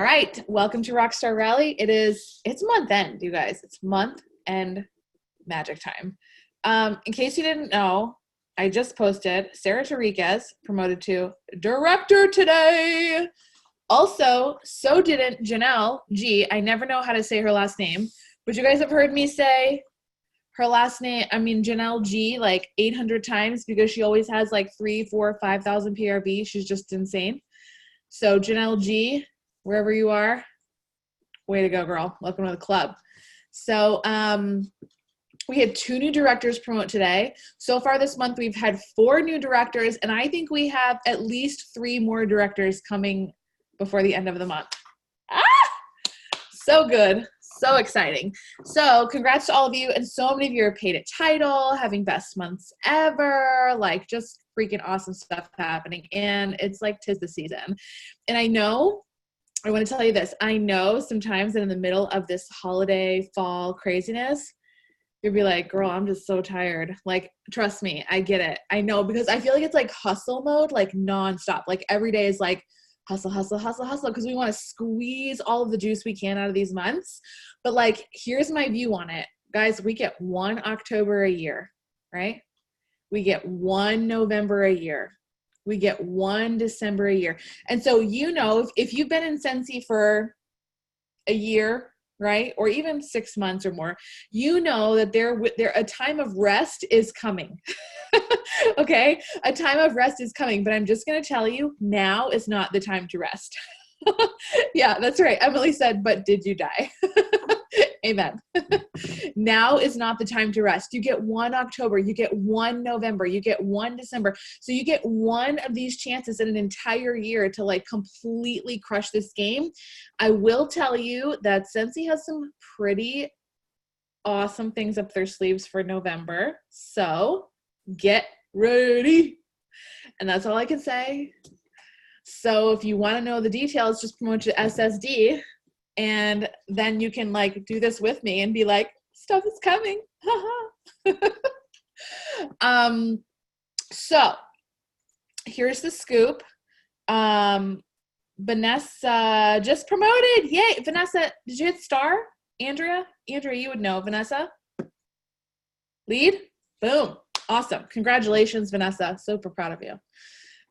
All right, welcome to Rockstar Rally. It's month end, you guys. It's month end magic time. In case you didn't know, I just posted Sarah Tariquez promoted to director today. Also, so didn't Janelle G. I never know how to say her last name, but you guys have heard me say her last name, Janelle G, like 800 times because she always has like 3, 4, 5,000 PRV. She's just insane. So Janelle G, wherever you are, way to go, girl. Welcome to the club. So we had 2 new directors promote today. So far this month, we've had 4 new directors, and I think we have at least 3 more directors coming before the end of the month. So good. So exciting. So congrats to all of you. And so many of you are paid a title, having best months ever, like just freaking awesome stuff happening. And it's like 'tis the season. And I want to tell you this. I know sometimes in the middle of this holiday fall craziness, you'll be like, girl, I'm just so tired. Like, trust me, I get it. I know, because I feel like it's like hustle mode, like nonstop. Like every day is like hustle, hustle, hustle, hustle, because we want to squeeze all of the juice we can out of these months. But like, here's my view on it. Guys, we get 1 October a year, right? We get 1 November a year. We get 1 December a year. And so, if you've been in Scentsy for a year, right, or even 6 months or more, you know that a time of rest is coming. Okay? A time of rest is coming, but I'm just going to tell you, now is not the time to rest. Yeah, that's right. Emily said, but did you die? Amen. Now is not the time to rest. You get 1 October, you get 1 November, you get 1 December. So you get 1 of these chances in an entire year to like completely crush this game. I will tell you that Scentsy has some pretty awesome things up their sleeves for November. So get ready. And that's all I can say. So if you want to know the details, just promote to SSD. And then you can like do this with me and be like, stuff is coming. So here's the scoop. Vanessa just promoted. Yay. Vanessa, did you hit star? Andrea, you would know. Vanessa, lead. Boom. Awesome. Congratulations, Vanessa. Super proud of you.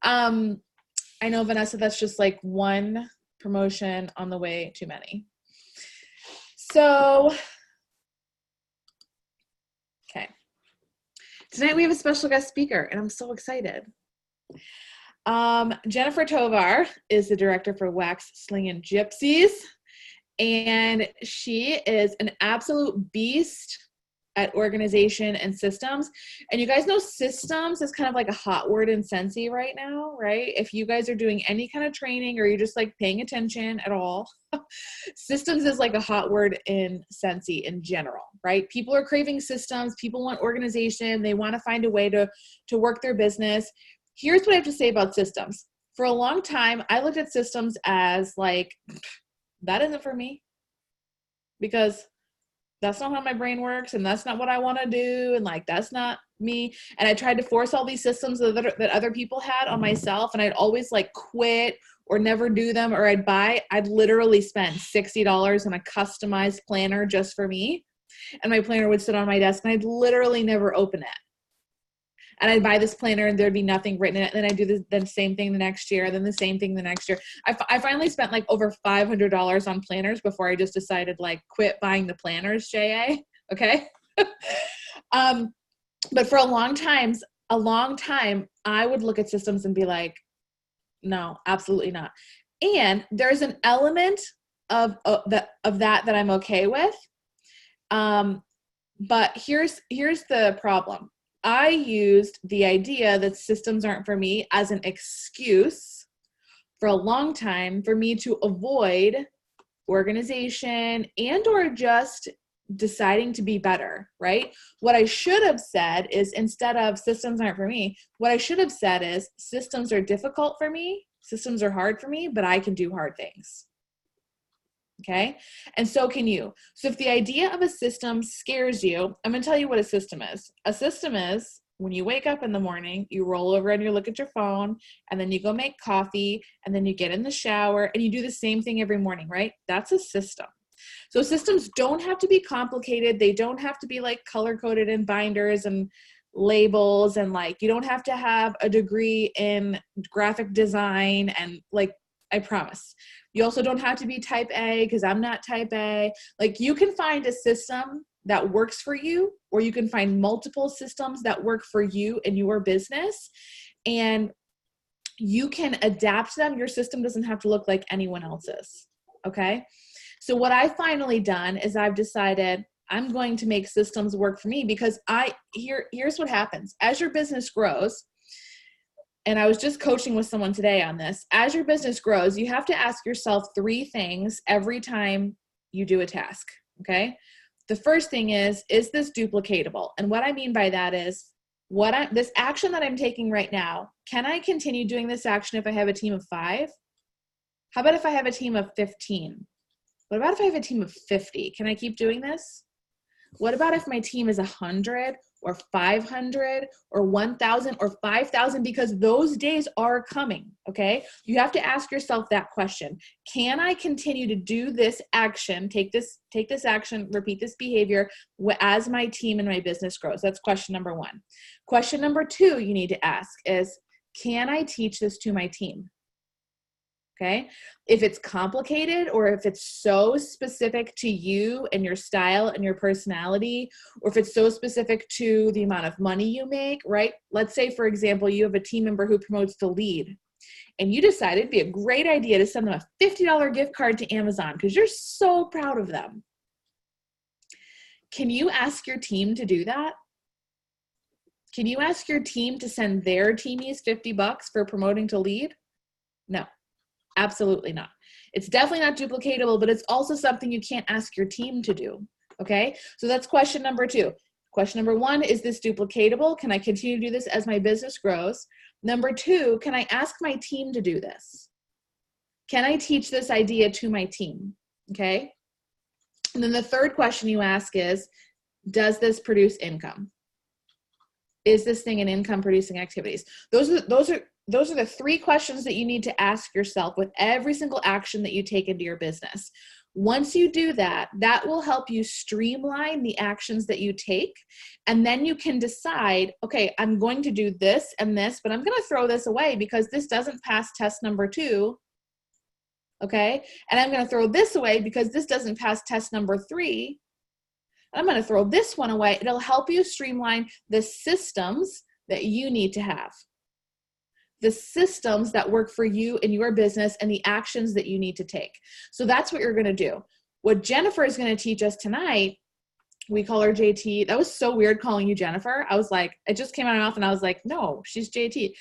I know, Vanessa, that's just like 1 promotion on the way too many. So, okay. Tonight we have a special guest speaker, and I'm so excited. Jennifer Tovar is the director for Wax Slingin' Gypsies, and she is an absolute beast at organization and systems. And you guys know systems is kind of like a hot word in Scentsy right now, right? If you guys are doing any kind of training or you're just like paying attention at all, systems is like a hot word in Scentsy in general, right? People are craving systems. People want organization. They want to find a way to work their business. Here's what I have to say about systems. For a long time, I looked at systems as like, that isn't for me, because that's not how my brain works, and that's not what I want to do, and like that's not me. And I tried to force all these systems that other people had on myself, and I'd always like quit or never do them, or I'd literally spend $60 on a customized planner just for me, and my planner would sit on my desk, and I'd literally never open it. And I'd buy this planner and there'd be nothing written in it. And then I'd do the same thing the next year, then the same thing the next year. I finally spent like over $500 on planners before I just decided like quit buying the planners, JA. Okay. But for a long time, I would look at systems and be like, no, absolutely not. And there's an element of that I'm okay with. But here's the problem. I used the idea that systems aren't for me as an excuse for a long time for me to avoid organization and or just deciding to be better, right? What I should have said is, instead of systems aren't for me, what I should have said is systems are difficult for me, systems are hard for me, but I can do hard things. Okay. And so can you. So if the idea of a system scares you, I'm going to tell you what a system is. A system is when you wake up in the morning, you roll over and you look at your phone, and then you go make coffee, and then you get in the shower, and you do the same thing every morning, right? That's a system. So systems don't have to be complicated. They don't have to be like color coded in binders and labels, and like you don't have to have a degree in graphic design, and like, I promise. You also don't have to be type A, because I'm not type A. Like, you can find a system that works for you, or you can find multiple systems that work for you and your business, and you can adapt them. Your system doesn't have to look like anyone else's. Okay. So what I've finally done is I've decided I'm going to make systems work for me, because here's what happens. As your business grows, and I was just coaching with someone today on this, as your business grows, you have to ask yourself 3 things every time you do a task, okay? The first thing is this duplicatable? And what I mean by that is, this action that I'm taking right now, can I continue doing this action if I have a team of 5? How about if I have a team of 15? What about if I have a team of 50? Can I keep doing this? What about if my team is 100 or 500 or 1,000 or 5,000? Because those days are coming, okay? You have to ask yourself that question. Can I continue to do this action, take this action, repeat this behavior as my team and my business grows? That's question number 1. Question number 2 you need to ask is, can I teach this to my team? Okay. If it's complicated, or if it's so specific to you and your style and your personality, or if it's so specific to the amount of money you make, right? Let's say, for example, you have a team member who promotes the lead, and you decide it'd be a great idea to send them a $50 gift card to Amazon because you're so proud of them. Can you ask your team to do that? Can you ask your team to send their teamies $50 for promoting to lead? No. Absolutely not. It's definitely not duplicatable, but it's also something you can't ask your team to do. Okay. So that's question number 2. Question number 1, is this duplicatable? Can I continue to do this as my business grows? Number 2, can I ask my team to do this? Can I teach this idea to my team? Okay. And then the third question you ask is, does this produce income? Is this thing an income producing activities? Those are the 3 questions that you need to ask yourself with every single action that you take into your business. Once you do that, that will help you streamline the actions that you take. And then you can decide, okay, I'm going to do this and this, but I'm going to throw this away because this doesn't pass test number 2. Okay. And I'm going to throw this away because this doesn't pass test number 3. I'm going to throw this one away. It'll help you streamline the systems that you need to have. The systems that work for you and your business, and the actions that you need to take. So that's what you're going to do. What Jennifer is going to teach us tonight, we call her JT. That was so weird calling you Jennifer. I was like, it just came out of my mouth and I was like, no, she's JT.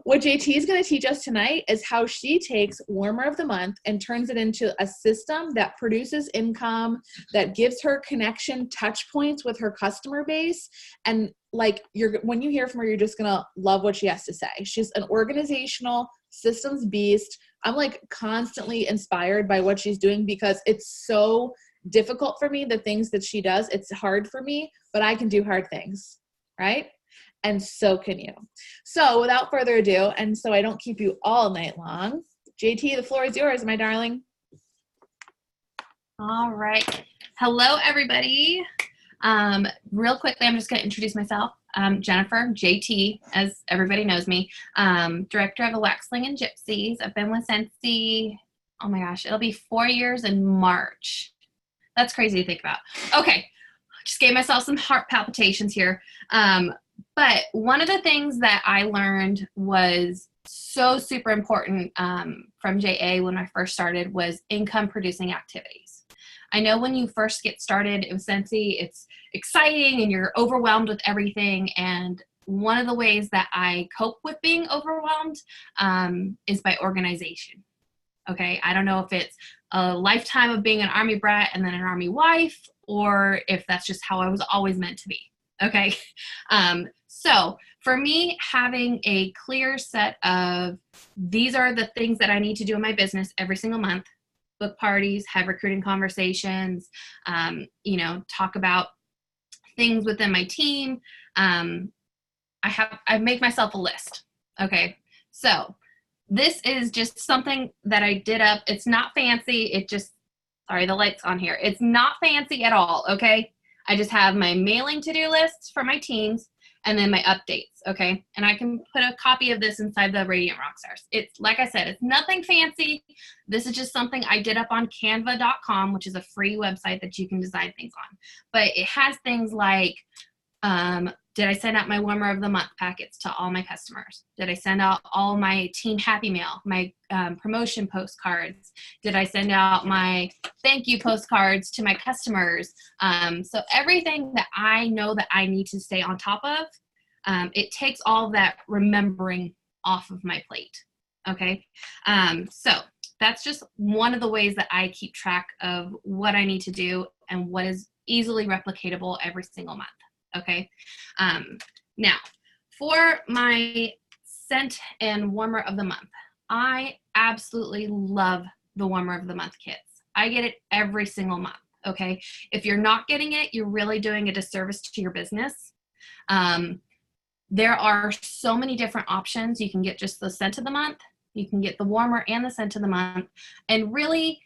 What JT is going to teach us tonight is how she takes Warmer of the Month and turns it into a system that produces income, that gives her connection touch points with her customer base. And like, when you hear from her, you're just going to love what she has to say. She's an organizational systems beast. I'm like constantly inspired by what she's doing because it's so difficult for me. The things that she does, it's hard for me, but I can do hard things, right? And so can you. So without further ado, and so I don't keep you all night long, JT, the floor is yours, my darling. All right. Hello, everybody. Real quickly, I'm just going to introduce myself. Jennifer, JT, as everybody knows me, director of Waxling and Gypsies. I've been with Scentsy, oh my gosh, it'll be 4 years in March. That's crazy to think about. Okay, just gave myself some heart palpitations here. But one of the things that I learned was so super important from JA when I first started was income producing activities. I know when you first get started with Scentsy, it's exciting and you're overwhelmed with everything. And one of the ways that I cope with being overwhelmed is by organization. Okay, I don't know if it's a lifetime of being an Army brat and then an Army wife, or if that's just how I was always meant to be. Okay, so for me, having a clear set of these are the things that I need to do in my business every single month, book parties, have recruiting conversations, talk about things within my team. I make myself a list. Okay. So this is just something that I did up. It's not fancy. Sorry, the light's on here. It's not fancy at all. Okay. I just have my mailing to-do lists for my teams and then my updates. Okay. And I can put a copy of this inside the Radiant Rockstars. It's, like I said, it's nothing fancy. This is just something I did up on canva.com, which is a free website that you can design things on. But it has things like, did I send out my warmer of the month packets to all my customers? Did I send out all my team happy mail, my promotion postcards? Did I send out my thank you postcards to my customers? So everything that I know that I need to stay on top of, it takes all of that remembering off of my plate. Okay. So that's just one of the ways that I keep track of what I need to do and what is easily replicatable every single month. Okay. Now for my scent and warmer of the month, I absolutely love the warmer of the month kits. I get it every single month. Okay. If you're not getting it, you're really doing a disservice to your business. There are so many different options. You can get just the scent of the month. You can get the warmer and the scent of the month. And really,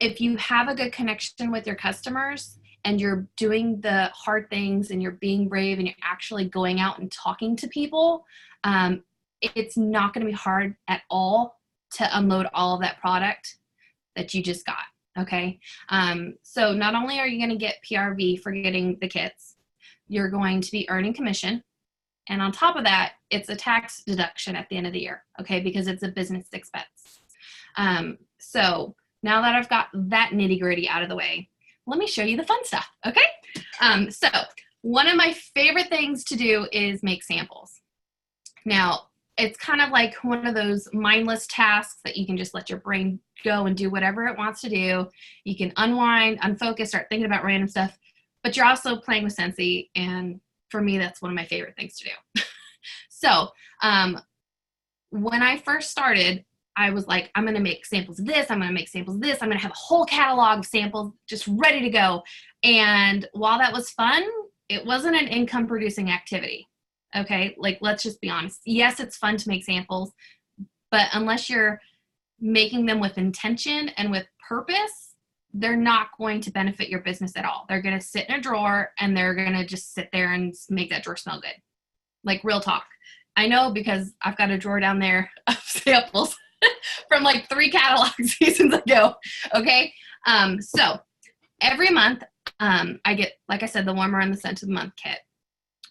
if you have a good connection with your customers, and you're doing the hard things and you're being brave and you're actually going out and talking to people, it's not going to be hard at all to unload all of that product that you just got. Okay. So not only are you going to get PRV for getting the kits, you're going to be earning commission. And on top of that, it's a tax deduction at the end of the year. Okay. Because it's a business expense. So now that I've got that nitty gritty out of the way, let me show you the fun stuff, okay? So one of my favorite things to do is make samples. Now, it's kind of like one of those mindless tasks that you can just let your brain go and do whatever it wants to do. You can unwind, unfocus, start thinking about random stuff, but you're also playing with Scentsy, and for me, that's one of my favorite things to do. So when I first started, I was like, I'm going to make samples of this. I'm going to make samples of this. I'm going to have a whole catalog of samples just ready to go. And while that was fun, it wasn't an income producing activity. Okay. Like, let's just be honest. Yes, it's fun to make samples, but unless you're making them with intention and with purpose, they're not going to benefit your business at all. They're going to sit in a drawer and they're going to just sit there and make that drawer smell good. Like, real talk. I know, because I've got a drawer down there of samples from like 3 catalog seasons ago. Okay. So every month, I get, like I said, the warmer and the scent of the month kit.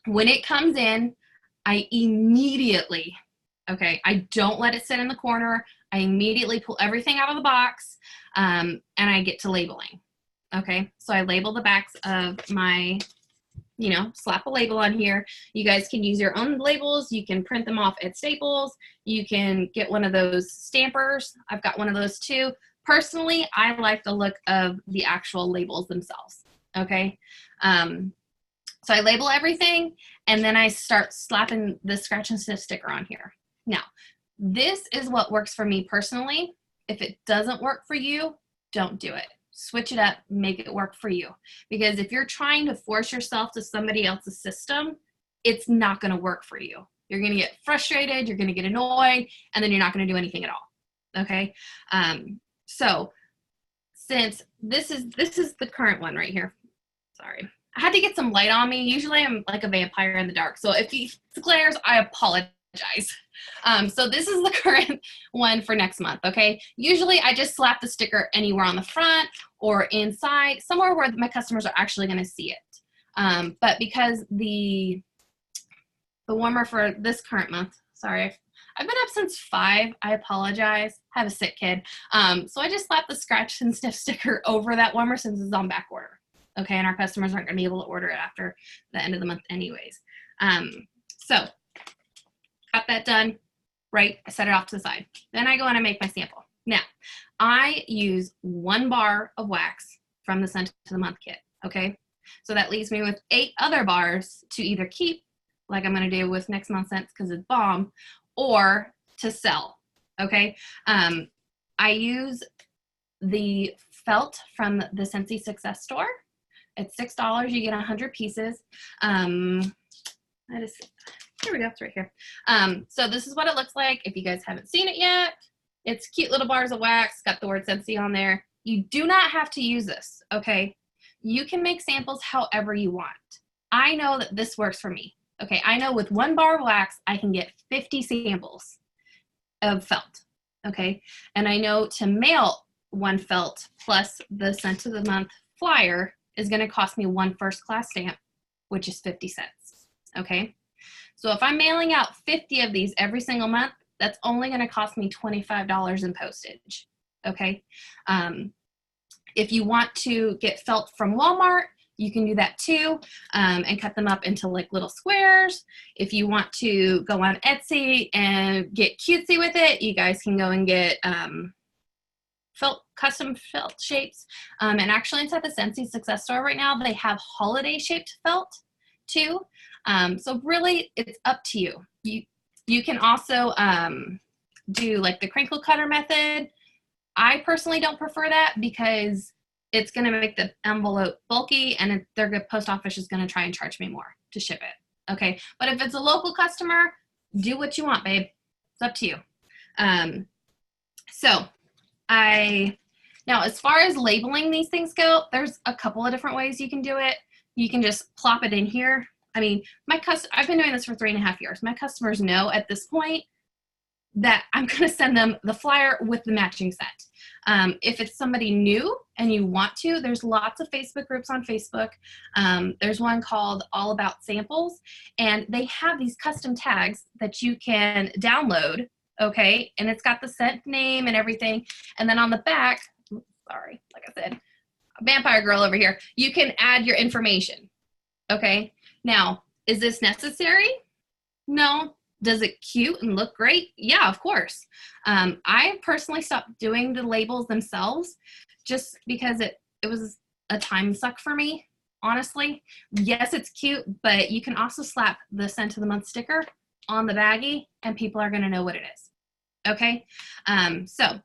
When it comes in, I immediately, okay, I don't let it sit in the corner. I immediately pull everything out of the box, and I get to labeling. Okay. So I label the backs of my, slap a label on here. You guys can use your own labels. You can print them off at Staples. You can get one of those stampers. I've got one of those too. Personally, I like the look of the actual labels themselves. Okay. So I label everything, and then I start slapping the scratch and sniff sticker on here. Now, this is what works for me personally. If it doesn't work for you, don't do it. Switch it up, make it work for you. Because if you're trying to force yourself to somebody else's system, it's not going to work for you. You're going to get frustrated, you're going to get annoyed, and then you're not going to do anything at all. Okay. So since this is the current one right here, sorry, I had to get some light on me. Usually I'm like a vampire in the dark. So if it glares, I apologize. So this is the current one for next month. Okay. Usually I just slap the sticker anywhere on the front or inside, somewhere where my customers are actually going to see it. But because the warmer for this current month, sorry, I've been up since 5. I apologize. I have a sick kid. So I just slapped the scratch and sniff sticker over that warmer since it's on back order. Okay. And our customers aren't going to be able to order it after the end of the month anyways. So got that done, right? I set it off to the side. Then I go and I make my sample. Now, I use 1 bar of wax from the Scent to the Month kit, okay? So that leaves me with 8 other bars to either keep, like I'm going to do with next month's scents because it's bomb, or to sell, okay? I use the felt from the Scentsy Success Store. It's $6. You get 100 pieces. Here we go. It's right here. So this is what it looks like. If you guys haven't seen it yet, it's cute little bars of wax. Got the word Scentsy on there. You do not have to use this, okay? You can make samples however you want. I know that this works for me. Okay, I know with 1 bar of wax, I can get 50 samples of felt, okay? And I know to mail 1 felt plus the Scent of the Month flyer is gonna cost me 1 first class stamp, which is 50 cents, okay? So if I'm mailing out 50 of these every single month, that's only gonna cost me $25 in postage, okay? If you want to get felt from Walmart, you can do that too, and cut them up into like little squares. If you want to go on Etsy and get cutesy with it, you guys can go and get custom felt shapes. And actually inside the Scentsy Success Store right now, they have holiday shaped felt too. So really it's up to you. You can also do like the crinkle cutter method. I personally don't prefer that because it's going to make the envelope bulky and their post office is going to try and charge me more to ship it. Okay. But if it's a local customer, do what you want, babe. It's up to you. Now as far as labeling these things go, there's a couple of different ways you can do it. You can just plop it in here. I mean, I've been doing this for 3.5 years. My customers know at this point that I'm going to send them the flyer with the matching set. If it's somebody new and you want to, there's lots of Facebook groups on Facebook. There's one called All About Samples, and they have these custom tags that you can download, okay? And it's got the scent name and everything. And then on the back, sorry, like I said, vampire girl over here, you can add your information, okay? Now, is this necessary? No. Does it cute and look great? Yeah, of course. I personally stopped doing the labels themselves just because it was a time suck for me, honestly. Yes, it's cute, but you can also slap the Scent of the Month sticker on the baggie and people are going to know what it is. Okay? So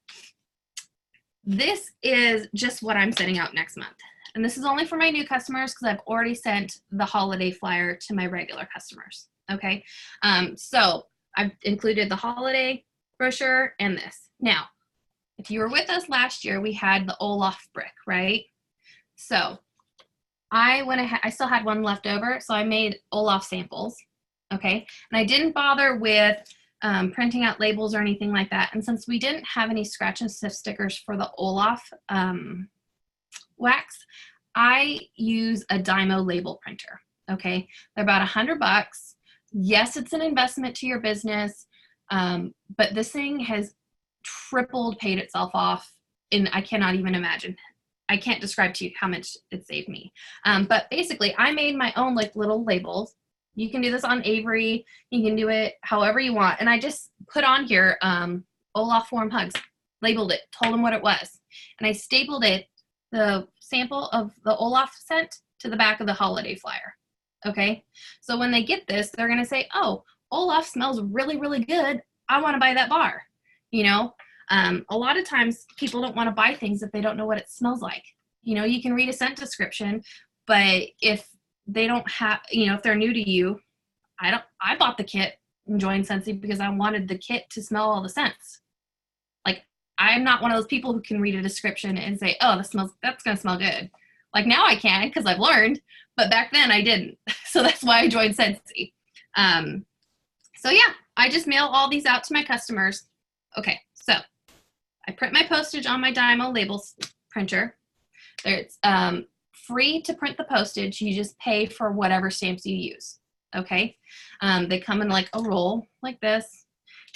this is just what I'm sending out next month. And this is only for my new customers because I've already sent the holiday flyer to my regular customers. Okay, so I've included the holiday brochure and this. Now, if you were with us last year, we had the Olaf brick, right? So I still had one left over, so I made Olaf samples, okay? And I didn't bother with printing out labels or anything like that. And since we didn't have any scratch and sniff stickers for the Olaf wax, I use a Dymo label printer, okay? They're about $100. Yes, it's an investment to your business, but this thing has paid itself off, and I cannot even imagine. I can't describe to you how much it saved me. But basically, I made my own like little labels. You can do this on Avery. You can do it however you want. And I just put on here Olaf Warm Hugs, labeled it, told them what it was. And I stapled it, the sample of the Olaf scent, to the back of the holiday flyer. Okay, so when they get this, they're going to say, oh, Olaf smells really, really good. I want to buy that bar. You know, a lot of times people don't want to buy things if they don't know what it smells like. You know, you can read a scent description, but if they don't have, you know, if they're new to you, I bought the kit and joined Scentsy because I wanted the kit to smell all the scents. Like, I'm not one of those people who can read a description and say, oh, that's going to smell good. Like now I can because I've learned, but back then I didn't. So that's why I joined Scentsy. So yeah, I just mail all these out to my customers. Okay, so I print my postage on my Dymo labels printer. It's free to print the postage. You just pay for whatever stamps you use. Okay, they come in like a roll like this,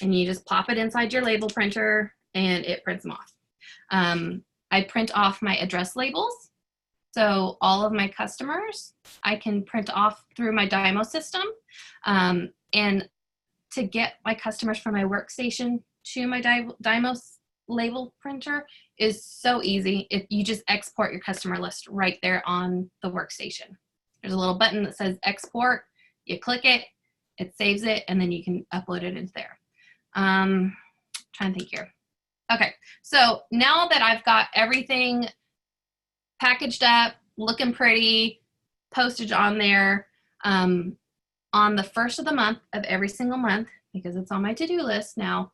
and you just pop it inside your label printer and it prints them off. I print off my address labels. So all of my customers, I can print off through my Dymo system. And to get my customers from my workstation to my Dymo label printer is so easy. If you just export your customer list right there on the workstation. There's a little button that says export. You click it, it saves it, and then you can upload it into there. Trying to think here. Okay, so now that I've got everything packaged up, looking pretty, postage on there. On the first of the month of every single month, because it's on my to-do list now,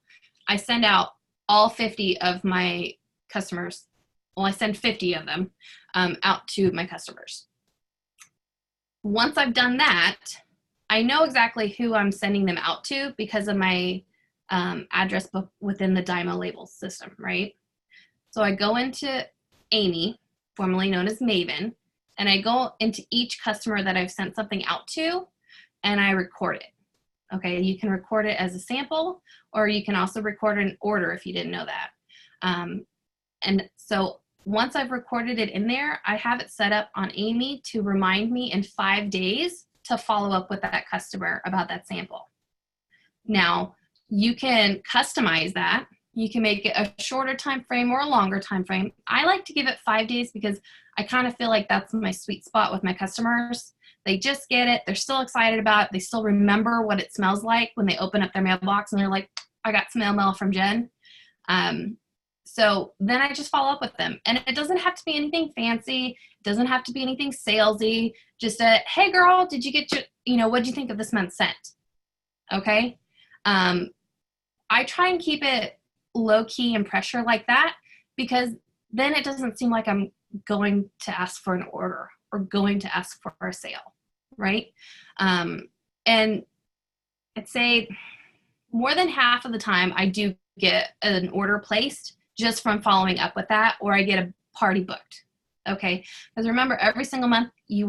I send out all 50 of my customers. Well, I send 50 of them out to my customers. Once I've done that, I know exactly who I'm sending them out to because of my address book within the Dymo labels system, right? So I go into Amy, formerly known as Maven, and I go into each customer that I've sent something out to, and I record it. Okay, you can record it as a sample, or you can also record an order if you didn't know that. And so once I've recorded it in there, I have it set up on Amy to remind me in 5 days to follow up with that customer about that sample. Now, you can customize that. You can make it a shorter time frame or a longer time frame. I like to give it 5 days because I kind of feel like that's my sweet spot with my customers. They just get it. They're still excited about it. They still remember what it smells like when they open up their mailbox and they're like, I got some mail from Jen. So then I just follow up with them. And it doesn't have to be anything fancy. It doesn't have to be anything salesy. Just a, hey girl, did you get your, what'd you think of this month's scent? Okay. I try and keep it low key and pressure like that, because then it doesn't seem like I'm going to ask for an order or going to ask for a sale. Right. And I'd say more than half of the time I do get an order placed just from following up with that, or I get a party booked. Okay. Because remember, every single month you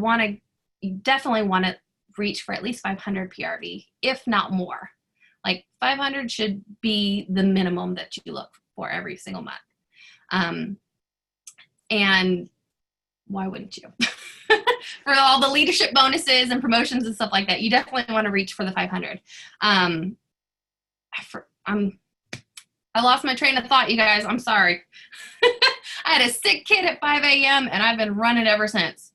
definitely want to reach for at least 500 PRV, if not more. Like 500 should be the minimum that you look for every single month. And why wouldn't you? For all the leadership bonuses and promotions and stuff like that, you definitely want to reach for the 500. I lost my train of thought, you guys. I'm sorry. I had a sick kid at 5 a.m. and I've been running ever since.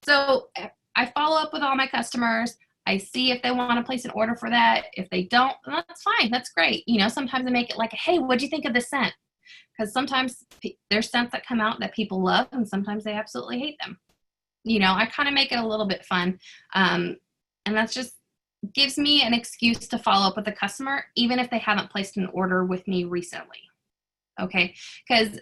So I follow up with all my customers. I see if they want to place an order for that. If they don't, that's fine. That's great. Sometimes I make it like, hey, what'd you think of this scent? Because sometimes there's scents that come out that people love, and sometimes they absolutely hate them. I kind of make it a little bit fun. And that's just gives me an excuse to follow up with the customer, even if they haven't placed an order with me recently. Okay. Because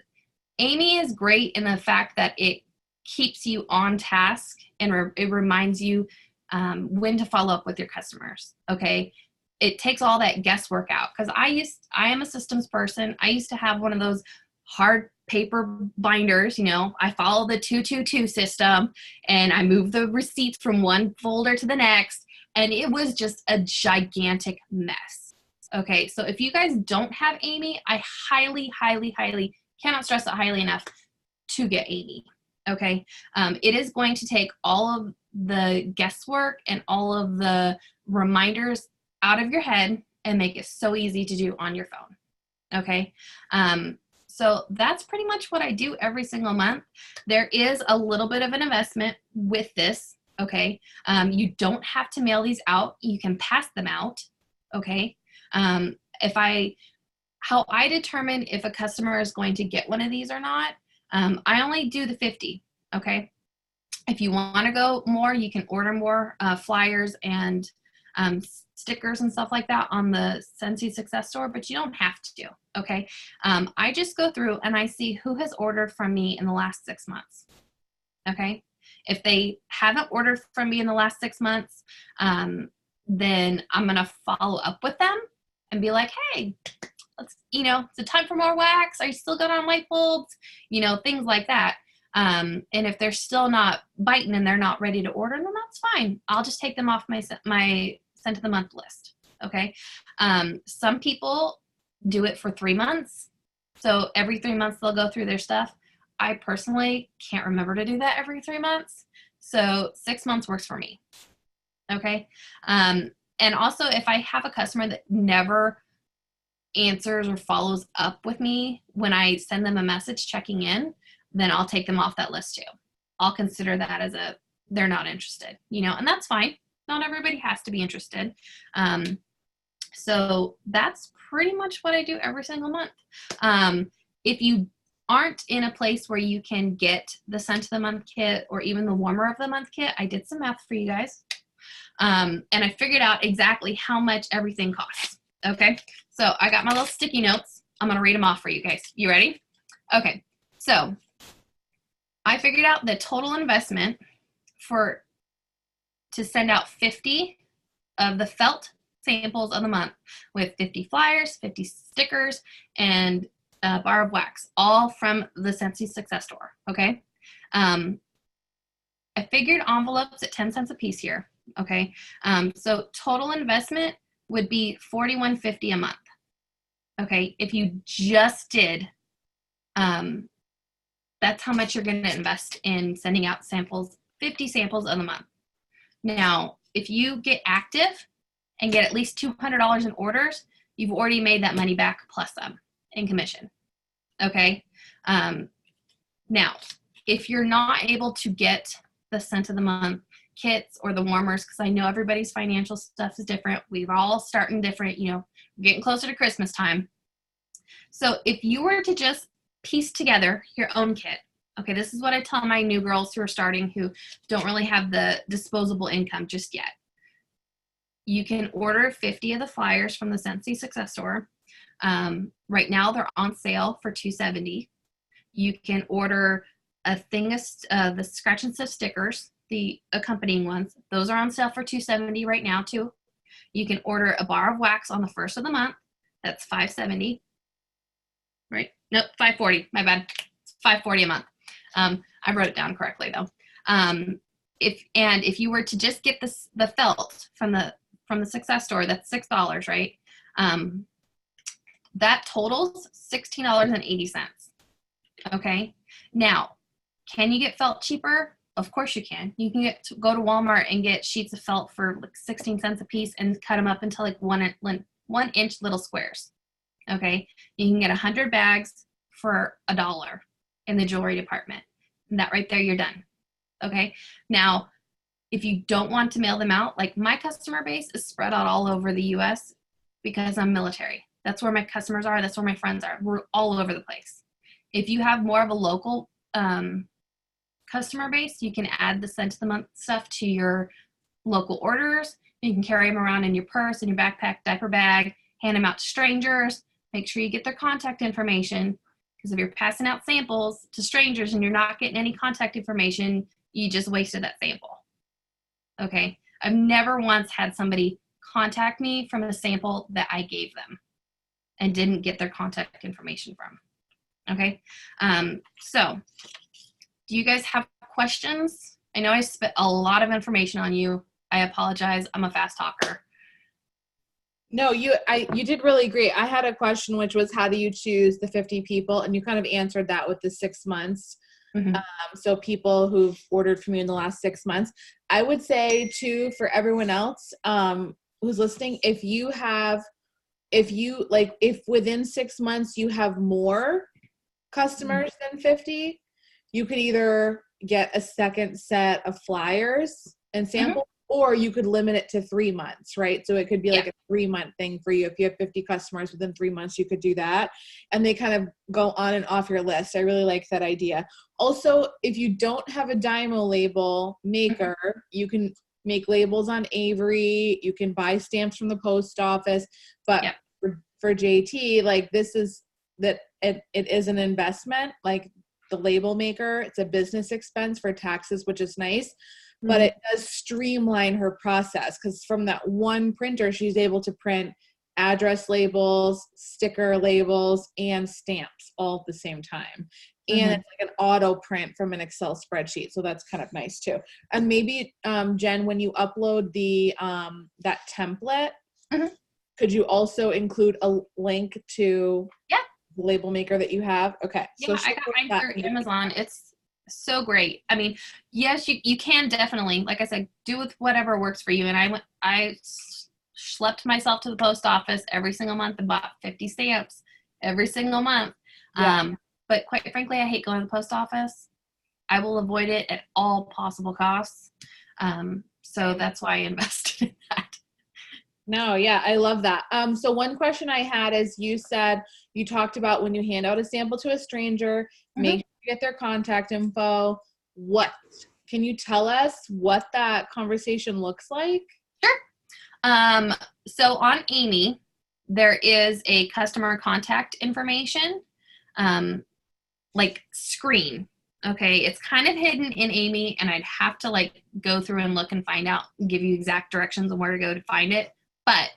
Amy is great in the fact that it keeps you on task and it reminds you when to follow up with your customers. Okay. It takes all that guesswork out, because I am a systems person. I used to have one of those hard paper binders. I follow the 222 system and I move the receipts from one folder to the next. And it was just a gigantic mess. Okay, so if you guys don't have Amy, I highly, highly, highly cannot stress it highly enough to get Amy. Okay, it is going to take all of the guesswork and all of the reminders out of your head and make it so easy to do on your phone. Okay, so that's pretty much what I do every single month. There is a little bit of an investment with this. Okay. You don't have to mail these out. You can pass them out. Okay. How I determine if a customer is going to get one of these or not, I only do the 50. Okay. If you want to go more, you can order more flyers and stickers and stuff like that on the Scentsy Success Store, but you don't have to. Okay. I just go through and I see who has ordered from me in the last 6 months. Okay. If they haven't ordered from me in the last 6 months, then I'm going to follow up with them and be like, hey, let's, is it time for more wax? Are you still good on light bulbs? Things like that. And if they're still not biting and they're not ready to order, then that's fine. I'll just take them off my scent of the month list. Okay. Some people do it for 3 months. So every 3 months they'll go through their stuff. I personally can't remember to do that every 3 months. So 6 months works for me. Okay. And also if I have a customer that never answers or follows up with me when I send them a message checking in, then I'll take them off that list too. I'll consider that as they're not interested, and that's fine. Not everybody has to be interested. So that's pretty much what I do every single month. If you aren't in a place where you can get the scent of the month kit or even the warmer of the month kit, I did some math for you guys. And I figured out exactly how much everything costs. Okay. So I got my little sticky notes. I'm going to read them off for you guys. You ready? Okay. So I figured out the total investment to send out 50 of the felt samples of the month with 50 flyers, 50 stickers, and a bar of wax, all from the Scentsy Success Store. Okay. I figured envelopes at 10 cents a piece here. Okay. So total investment would be $41.50 a month. Okay. If you just did, that's how much you're going to invest in sending out samples, 50 samples of the month. Now, if you get active and get at least $200 in orders, you've already made that money back plus some in commission. Okay. Now, if you're not able to get the scent of the month kits or the warmers, because I know everybody's financial stuff is different. We're all starting different, we're getting closer to Christmas time. So if you were to just piece together your own kit, okay, this is what I tell my new girls who are starting, who don't really have the disposable income just yet. You can order 50 of the flyers from the Scentsy Success Store. Right now they're on sale for $270. You can order a thing of the scratch and sniff stickers, the accompanying ones. Those are on sale for $270 right now too. You can order a bar of wax on the first of the month. That's $570. Right? Nope, $540. My bad. It's $540 a month. I wrote it down correctly though. If you were to just get the felt from the Success Store, that's $6, right? That totals $16.80. Okay. Now, can you get felt cheaper? Of course you can. You can go to Walmart and get sheets of felt for like 16 cents a piece and cut them up into like 1 inch little squares. Okay. You can get 100 bags for $1 in the jewelry department. And that right there, you're done. Okay. Now, if you don't want to mail them out, like my customer base is spread out all over the US because I'm military. That's where my customers are. That's where my friends are. We're all over the place. If you have more of a local customer base, you can add the scent of the month stuff to your local orders. You can carry them around in your purse, in your backpack, diaper bag, hand them out to strangers. Make sure you get their contact information, because if you're passing out samples to strangers and you're not getting any contact information, you just wasted that sample. Okay. I've never once had somebody contact me from a sample that I gave them and didn't get their contact information from. Okay. So do you guys have questions? I know I spit a lot of information on you. I apologize. I'm a fast talker. No, you did really great. I had a question, which was, how do you choose the 50 people? And you kind of answered that with the 6 months. Mm-hmm. So people who've ordered from you in the last 6 months. I would say too, for everyone else who's listening, if within 6 months you have more customers than 50, you could either get a second set of flyers and samples, or you could limit it to 3 months, right? So it could be like a 3-month thing for you. If you have 50 customers within 3 months, you could do that. And they kind of go on and off your list. I really like that idea. Also, if you don't have a Dymo label maker, you can make labels on Avery. You can buy stamps from the post office. But for JT, like it is an investment, like the label maker. It's a business expense for taxes, which is nice. But it does streamline her process, because from that one printer, she's able to print address labels, sticker labels, and stamps all at the same time. And it's like an auto print from an Excel spreadsheet. So that's kind of nice too. And maybe, Jen, when you upload the that template, could you also include a link to the label maker that you have? Okay. Yeah, so I got mine through Amazon. It's so great. I mean, yes, you can definitely, like I said, do with whatever works for you. And I schlepped myself to the post office every single month and bought 50 stamps every single month. But quite frankly, I hate going to the post office. I will avoid it at all possible costs. So that's why I invested in that. No, yeah, I love that. So one question I had is you said you talked about when you hand out a sample to a stranger, make sure you get their contact info. What can you tell us what that conversation looks like? Sure. So on Amy, there is a customer contact information, like screen. Okay, it's kind of hidden in Amy, and I'd have to like go through and look and find out, and give you exact directions on where to go to find it. But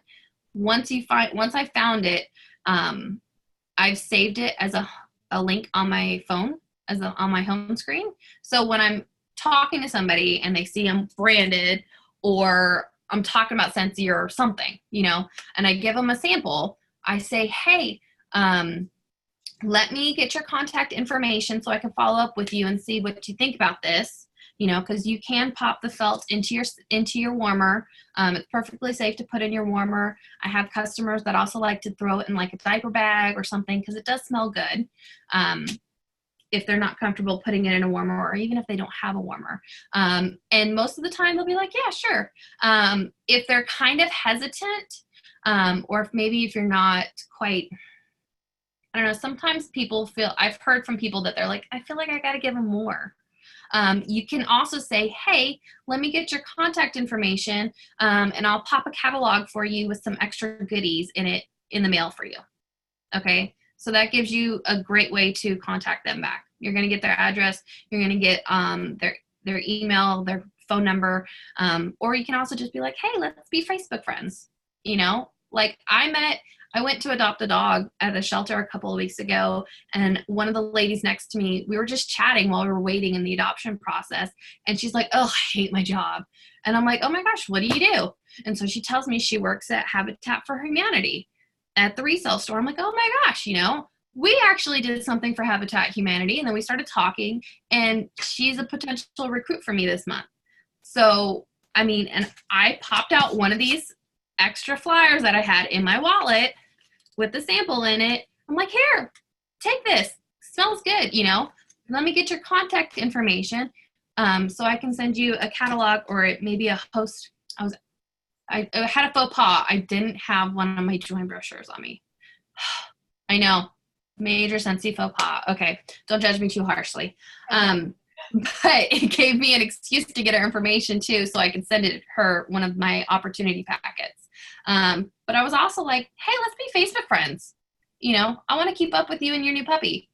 once I found it, I've saved it as a link on my phone, on my home screen. So when I'm talking to somebody and they see I'm branded, or I'm talking about Scentsy or something, and I give them a sample, I say, hey, let me get your contact information so I can follow up with you and see what you think about this, because you can pop the felt into your warmer. It's perfectly safe to put in your warmer. I have customers that also like to throw it in like a diaper bag or something because it does smell good. If they're not comfortable putting it in a warmer, or even if they don't have a warmer. And most of the time they'll be like, yeah, sure. If they're kind of hesitant, or if you're not quite, I don't know, sometimes I've heard from people that they're like, I feel like I got to give them more. You can also say, hey, let me get your contact information, and I'll pop a catalog for you with some extra goodies in the mail for you. Okay. So that gives you a great way to contact them back. You're going to get their address. You're going to get their email, their phone number. Or you can also just be like, hey, let's be Facebook friends. Like I went to adopt a dog at a shelter a couple of weeks ago, and one of the ladies next to me, we were just chatting while we were waiting in the adoption process. And she's like, oh, I hate my job. And I'm like, oh my gosh, what do you do? And so she tells me she works at Habitat for Humanity at the resale store. I'm like, oh my gosh, we actually did something for Habitat Humanity. And then we started talking, and she's a potential recruit for me this month. So, and I popped out one of these extra flyers that I had in my wallet with the sample in it. I'm like, here, take this. Smells good, Let me get your contact information, so I can send you a catalog, or maybe a host. I had a faux pas. I didn't have one of my join brochures on me. I know. Major Scentsy faux pas. Okay. Don't judge me too harshly. But it gave me an excuse to get her information too, so I could send her one of my opportunity packets. But I was also like, hey, let's be Facebook friends. I want to keep up with you and your new puppy.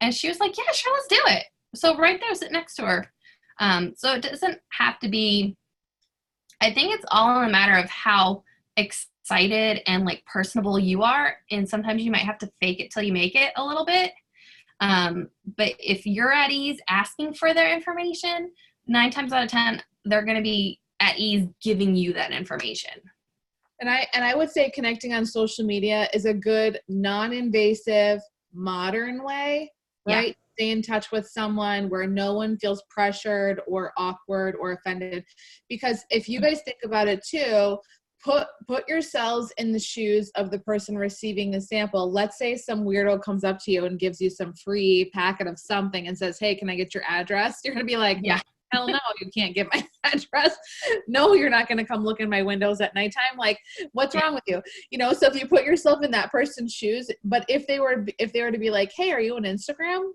And she was like, yeah, sure, let's do it. So right there, sit next to her. So it doesn't have to be, I think it's all in a matter of how excited and like personable you are. And sometimes you might have to fake it till you make it a little bit. But if you're at ease asking for their information, 9 times out of 10, they're going to be at ease giving you that information. And I would say connecting on social media is a good, non-invasive, modern way, right? Yeah. Stay in touch with someone where no one feels pressured or awkward or offended. Because if you guys think about it too, put yourselves in the shoes of the person receiving the sample. Let's say some weirdo comes up to you and gives you some free packet of something and says, hey, can I get your address? You're going to be like, yeah, hell no, you can't get my address. No, you're not going to come look in my windows at nighttime. Like, what's wrong with you? So if you put yourself in that person's shoes, but if they were to be like, hey, are you on Instagram?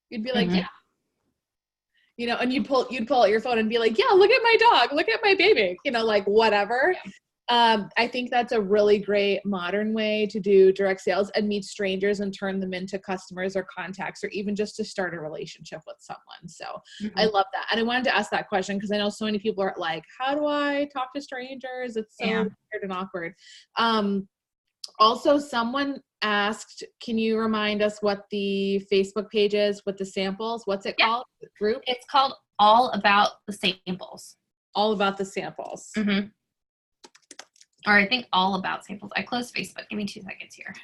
You'd be like, yeah. And you'd pull out your phone and be like, yeah, look at my dog, look at my baby, like whatever. Yeah. I think that's a really great modern way to do direct sales and meet strangers and turn them into customers or contacts, or even just to start a relationship with someone. So I love that. And I wanted to ask that question because I know so many people are like, how do I talk to strangers? It's so weird and awkward. Also, someone asked, can you remind us what the Facebook page is with the samples? What's it called? The group? It's called All About the Samples. All About the Samples. Mm-hmm. Or I think All About Samples. I closed Facebook. Give me 2 seconds here.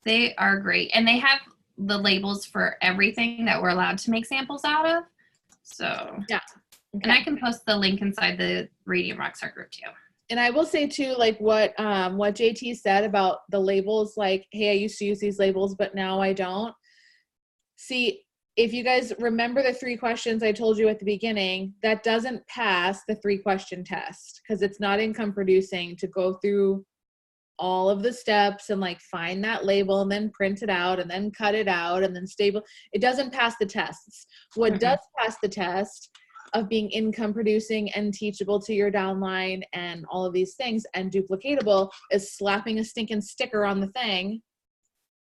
They are great. And they have the labels for everything that we're allowed to make samples out of. So, yeah. Okay. And I can post the link inside the Radiant Rockstar group too. And I will say too, like what JT said about the labels, like, hey, I used to use these labels, but now I don't. See, if you guys remember the 3 questions I told you at the beginning, that doesn't pass the 3-question test because it's not income producing to go through all of the steps and like find that label and then print it out and then cut it out and then staple. It doesn't pass the tests. What does pass the test of being income producing and teachable to your downline and all of these things and duplicatable is slapping a stinking sticker on the thing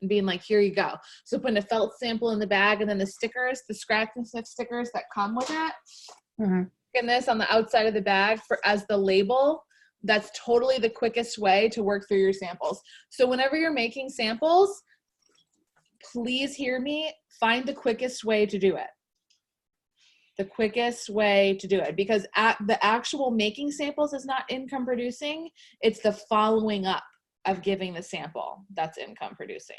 and being like, here you go. So putting a felt sample in the bag and then the stickers, the scratch and sniff stickers that come with it, and this on the outside of the bag for as the label, that's totally the quickest way to work through your samples. So whenever you're making samples, please hear me, find the quickest way to do it. The quickest way to do it, because the actual making samples is not income producing. It's the following up of giving the sample that's income producing.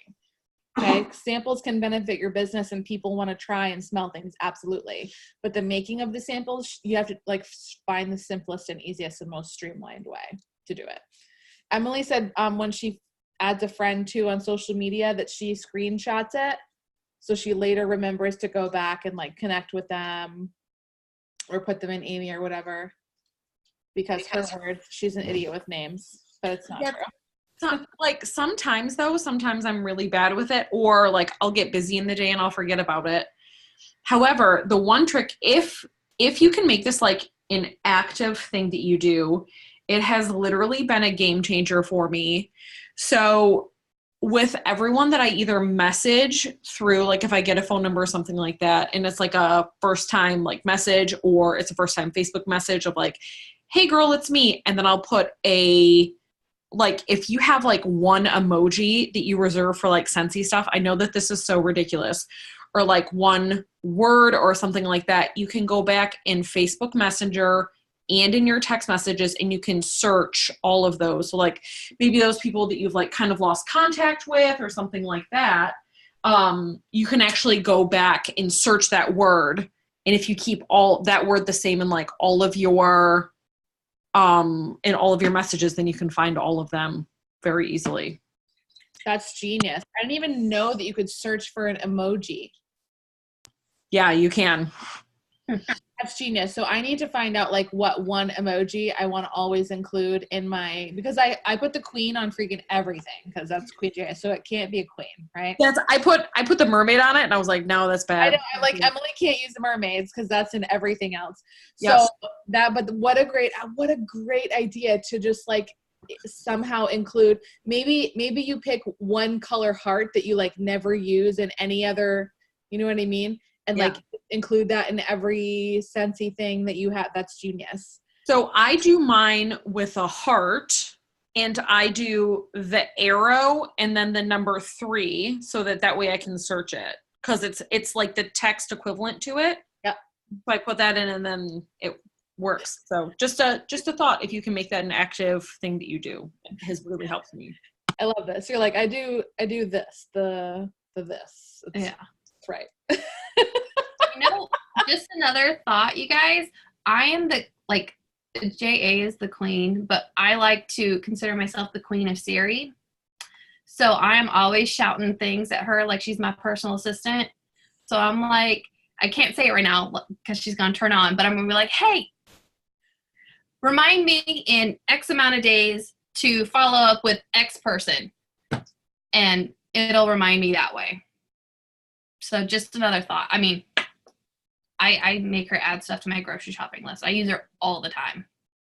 Okay. Samples can benefit your business and people want to try and smell things. Absolutely. But the making of the samples, you have to like find the simplest and easiest and most streamlined way to do it. Emily said when she adds a friend too on social media that she screenshots it. So she later remembers to go back and like connect with them or put them in Amy or whatever, because her words, she's an idiot with names, but it's not true. So, like sometimes I'm really bad with it, or like I'll get busy in the day and I'll forget about it. However, the one trick, if you can make this like an active thing that you do, it has literally been a game changer for me. So with everyone that I either message through, like if I get a phone number or something like that, and it's like a first time like message, or it's a first time Facebook message of like, hey girl, it's me. And then I'll put like if you have like one emoji that you reserve for like Scentsy stuff, I know that this is so ridiculous, or like one word or something like that, you can go back in Facebook Messenger and in your text messages and you can search all of those. So like maybe those people that you've like kind of lost contact with or something like that, you can actually go back and search that word. And if you keep all that word the same in like all of your in all of your messages, then you can find all of them very easily. That's genius. I didn't even know that you could search for an emoji. Yeah, you can. That's genius. So I need to find out like what one emoji I want to always include in my, because I put the queen on freaking everything because that's Queen J, so it can't be a queen, right? I put the mermaid on it and I was like, no, that's bad. I know, I'm like, Emily can't use the mermaids because that's in everything else. Yes. So but what a great idea to just like somehow include, maybe you pick one color heart that you like never use in any other, you know what I mean? And like include that in every Scentsy thing that you have. That's genius. So I do mine with a heart, and I do the arrow and then the number 3 so that way I can search it, because it's like the text equivalent to it. Yep. So I put that in and then it works. So just a thought, if you can make that an active thing that you do, it has really helped me. I love this. You're like, I do this, the this. Yeah. That's right. You know, just another thought, you guys. I am JA is the queen, but I like to consider myself the queen of Siri. So I am always shouting things at her like she's my personal assistant. So I'm like, I can't say it right now because she's going to turn on, but I'm going to be like, hey, remind me in X amount of days to follow up with X person. And it'll remind me that way. So just another thought. I mean, I make her add stuff to my grocery shopping list. I use her all the time.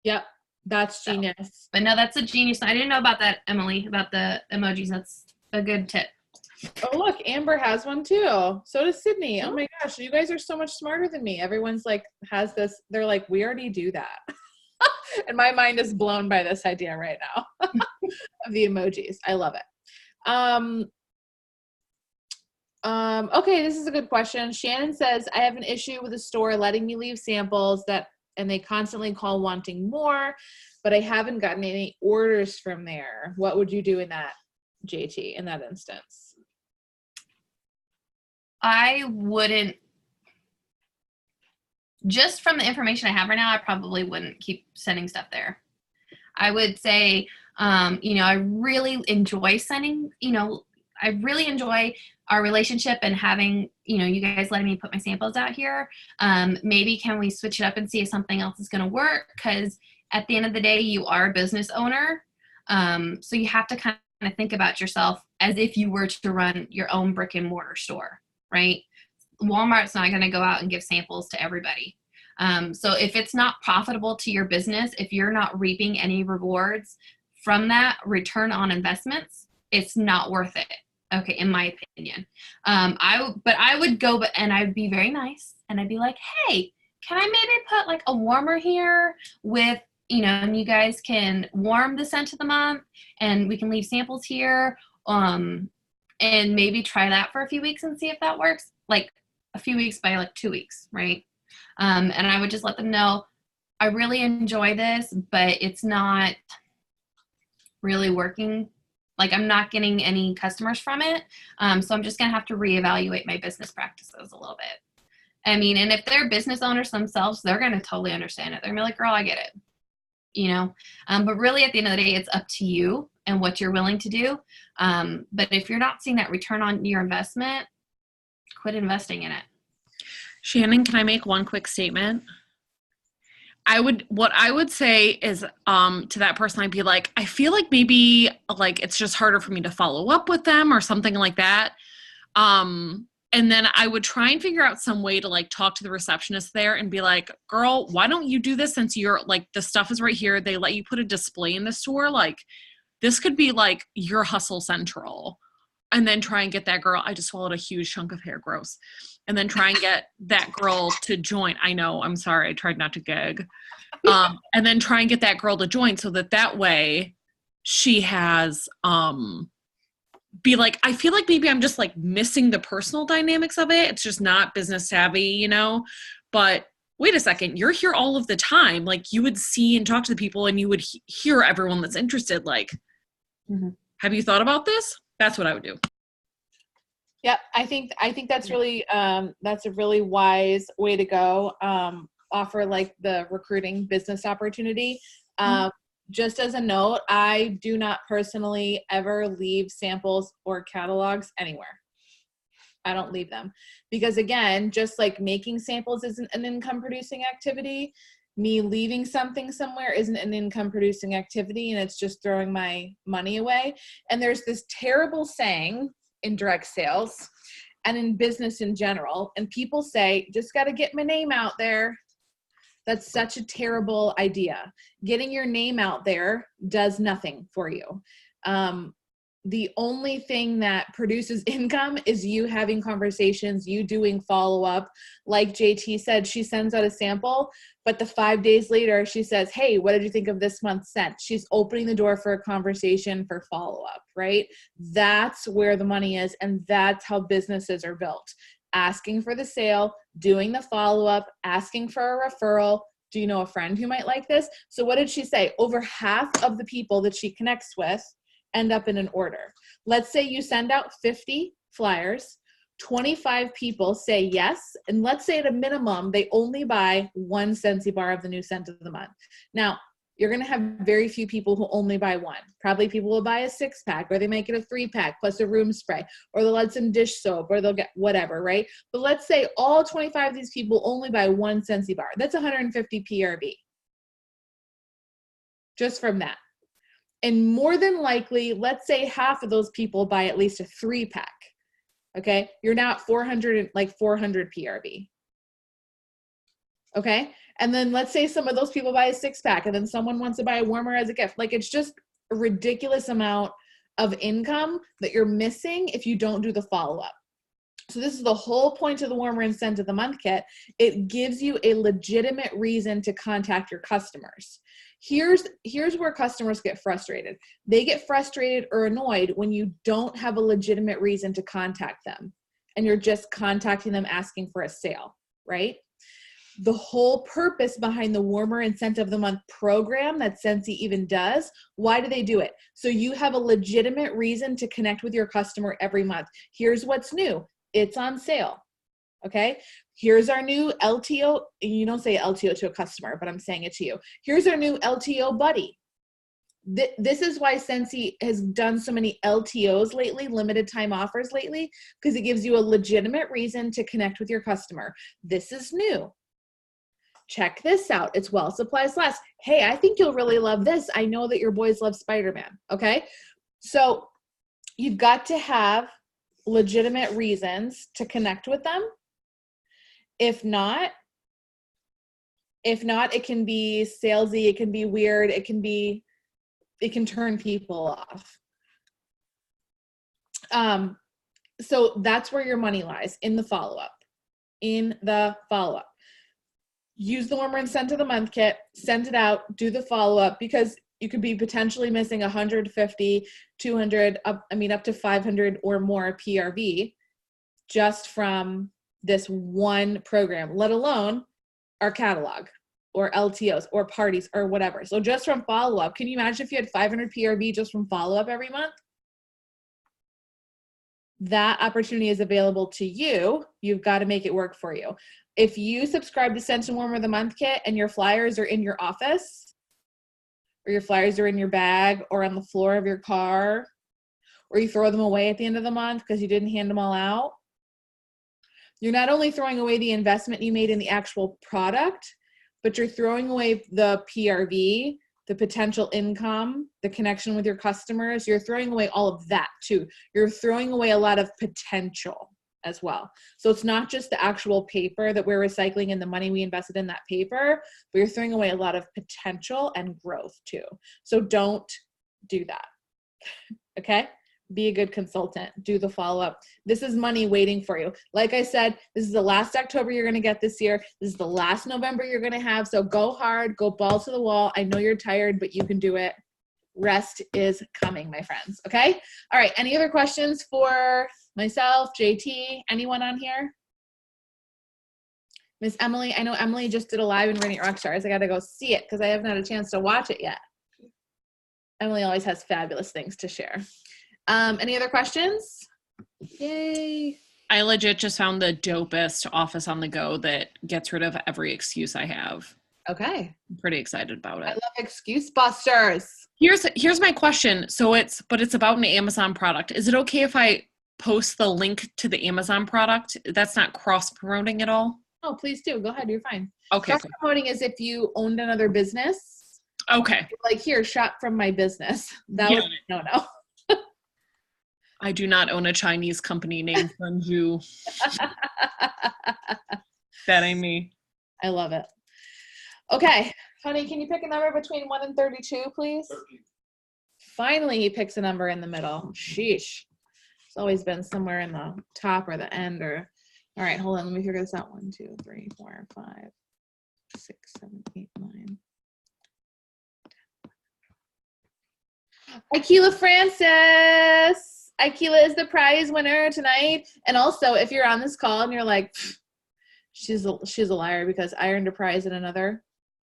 Yep. That's genius. But no, that's a genius. I didn't know about that, Emily, about the emojis. That's a good tip. Oh, look, Amber has one too. So does Sydney. Oh my gosh, you guys are so much smarter than me. Everyone's like, has this. They're like, we already do that. And my mind is blown by this idea right now of the emojis. I love it. Okay, this is a good question. Shannon says, I have an issue with a store letting me leave samples and they constantly call wanting more, but I haven't gotten any orders from there. What would you do in that, JT, in that instance? I wouldn't, just from the information I have right now, I probably wouldn't keep sending stuff there. I would say, I really enjoy sending, I really enjoy our relationship and having, you guys letting me put my samples out here. Maybe can we switch it up and see if something else is going to work? Because at the end of the day, you are a business owner. So you have to kind of think about yourself as if you were to run your own brick and mortar store, right? Walmart's not going to go out and give samples to everybody. So if it's not profitable to your business, if you're not reaping any rewards from that return on investments, it's not worth it. Okay, in my opinion. I would go, and I'd be very nice, and I'd be like, hey, can I maybe put like a warmer here with, and you guys can warm the scent of the month, and we can leave samples here, and maybe try that for a few weeks and see if that works. Like a few weeks by like 2 weeks, right? And I would just let them know, I really enjoy this, but it's not really working. Like I'm not getting any customers from it. So I'm just going to have to reevaluate my business practices a little bit. I mean, and if they're business owners themselves, they're going to totally understand it. They're going to be like, girl, I get it. But really at the end of the day, it's up to you and what you're willing to do. But if you're not seeing that return on your investment, quit investing in it. Shannon, can I make one quick statement? What I would say is, to that person, I'd be like, I feel like maybe like it's just harder for me to follow up with them or something like that. And then I would try and figure out some way to like talk to the receptionist there and be like, girl, why don't you do this since you're like, the stuff is right here. They let you put a display in the store. Like this could be like your hustle central. And then try and get that girl. I just swallowed a huge chunk of hair. Gross. And then try and get that girl to join. I know. I'm sorry. I tried not to gag. And then try and get that girl to join so that way she has, be like, I feel like maybe I'm just like missing the personal dynamics of it. It's just not business savvy, but wait a second, you're here all of the time. Like you would see and talk to the people and you would hear everyone that's interested. Like, Have you thought about this? That's what I would do. Yep, I think that's really that's a really wise way to go. Offer like the recruiting business opportunity. Just as a note, I do not personally ever leave samples or catalogs anywhere. I don't leave them because again, just like making samples isn't an income producing activity, me leaving something somewhere isn't an income producing activity, and it's just throwing my money away. And there's this terrible saying in direct sales and in business in general, and people say, just got to get my name out there. That's such a terrible idea. Getting your name out there does nothing for you. The only thing that produces income is you having conversations, you doing follow-up. Like JT said, she sends out a sample, but the 5 days later, she says, hey, what did you think of this month's scent? She's opening the door for a conversation for follow-up, right? That's where the money is, and that's how businesses are built. Asking for the sale, doing the follow-up, asking for a referral. Do you know a friend who might like this? So what did she say? Over half of the people that she connects with end up in an order. Let's say you send out 50 flyers, 25 people say yes, and let's say at a minimum, they only buy one Scentsy bar of the new scent of the month. Now, you're going to have very few people who only buy one. Probably people will buy a 6-pack, or they make it a 3-pack plus a room spray, or they'll add some dish soap, or they'll get whatever, right? But let's say all 25 of these people only buy one Scentsy bar. That's 150 PRV. Just from that. And more than likely, let's say half of those people buy at least a 3-pack. Okay, you're now at 400 PRV. Okay, and then let's say some of those people buy a 6-pack, and then someone wants to buy a warmer as a gift. Like, it's just a ridiculous amount of income that you're missing if you don't do the follow-up. So this is the whole point of the Warmer and Scent of the Month kit. It gives you a legitimate reason to contact your customers. Here's where customers get frustrated. They get frustrated or annoyed when you don't have a legitimate reason to contact them and you're just contacting them asking for a sale, right? The whole purpose behind the Warmer and Scent of the Month program that Scentsy even does, why do they do it? So you have a legitimate reason to connect with your customer every month. Here's what's new. It's on sale. Okay. Here's our new LTO. You don't say LTO to a customer, but I'm saying it to you. Here's our new LTO buddy. This is why Scentsy has done so many LTOs lately, limited time offers lately, because it gives you a legitimate reason to connect with your customer. This is new. Check this out. It's while supplies last. Hey, I think you'll really love this. I know that your boys love Spider-Man. Okay. So you've got to have legitimate reasons to connect with them. If not, it can be salesy. It can be weird. It can turn people off. So that's where your money lies, in the follow-up. Use the Warmer and Scent of the Month kit, send it out, do the follow-up, because you could be potentially missing 150, 200, up to 500 or more PRV just from this one program, let alone our catalog or LTOs or parties or whatever. So just from follow-up, can you imagine if you had 500 PRV just from follow-up every month? That opportunity is available to you. You've got to make it work for you. If you subscribe to Scent and Warmer of the Month kit and your flyers are in your office, or your flyers are in your bag or on the floor of your car, or you throw them away at the end of the month because you didn't hand them all out, you're not only throwing away the investment you made in the actual product, but you're throwing away the PRV, the potential income, the connection with your customers. You're throwing away all of that too. You're throwing away a lot of potential as well. So it's not just the actual paper that we're recycling and the money we invested in that paper, but you're throwing away a lot of potential and growth too. So don't do that. Okay? Be a good consultant. Do the follow-up. This is money waiting for you. Like I said, this is the last October you're going to get this year. This is the last November you're going to have. So go hard, go balls to the wall. I know you're tired, but you can do it. Rest is coming, my friends. Okay? All right. Any other questions for myself, JT, anyone on here? Miss Emily, I know Emily just did a live in Radiant Rockstars. I got to go see it because I haven't had a chance to watch it yet. Emily always has fabulous things to share. Any other questions? Yay. I legit just found the dopest office on the go that gets rid of every excuse I have. Okay. I'm pretty excited about it. I love excuse busters. Here's my question. So it's about an Amazon product. Is it okay if I post the link to the Amazon product? That's not cross promoting at all? Oh, please do. Go ahead. You're fine. Okay. Cross promoting is if you owned another business. Okay. Like, here, shop from my business. That Yeah. was no. I do not own a Chinese company named Sunju. That ain't me. I love it. Okay. Honey, can you pick a number between 1 and 32, please? 13. Finally, he picks a number in the middle. Sheesh. It's always been somewhere in the top or the end or... All right, hold on. Let me figure this out. 1, 2, 3, 4, 5, 6, 7, 8, 9. Aikila Francis. Aikila is the prize winner tonight. And also, if you're on this call and you're like, she's a liar because I earned a prize in another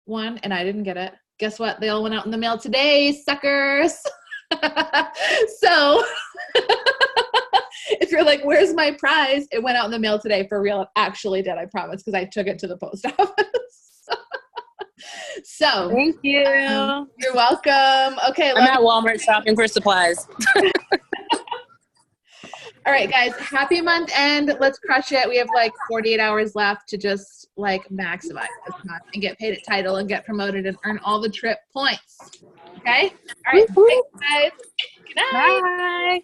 one and I didn't get it. Guess what? They all went out in the mail today, suckers. So if you're like, where's my prize? It went out in the mail today for real. It actually did, I promise, because I took it to the post office. So thank you. You're welcome. Okay. I'm at Walmart shopping for supplies. All right, guys, happy month end. Let's crush it. We have like 48 hours left to just like maximize this month and get paid at title and get promoted and earn all the trip points. Okay? All right, thanks, guys. Good night. Bye.